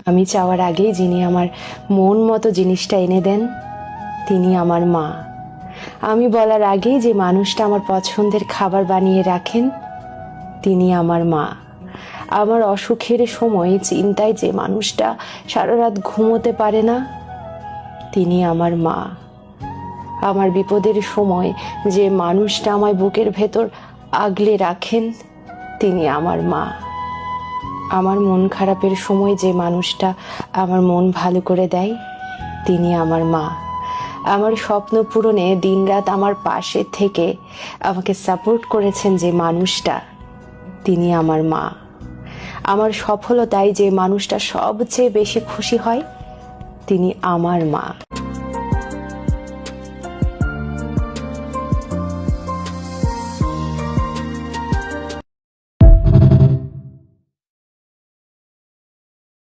আমি চাওয়ার আগেই যিনি আমার মন মতো জিনিসটা এনে দেন, তিনি আমার মা। আমি বলার আগেই যে মানুষটা আমার পছন্দের খাবার বানিয়ে রাখেন, তিনি আমার মা। আমার অসুখের সময় চিন্তায় যে মানুষটা সারা রাত ঘুমোতে পারে না, তিনি আমার মা। আমার বিপদের সময় যে মানুষটা আমায় বুকের ভেতর আগলে রাখেন, তিনি আমার মা। আমার মন খারাপের সময় যে মানুষটা আমার মন ভালো করে দেয়, তিনি আমার মা। আমার স্বপ্ন পূরণে দিনরাত আমার পাশে থেকে আমাকে সাপোর্ট করেছেন যে মানুষটা, তিনি আমার মা। আমার সফলতায় যে মানুষটা সবচেয়ে বেশি খুশি হয়, তিনি আমার মা।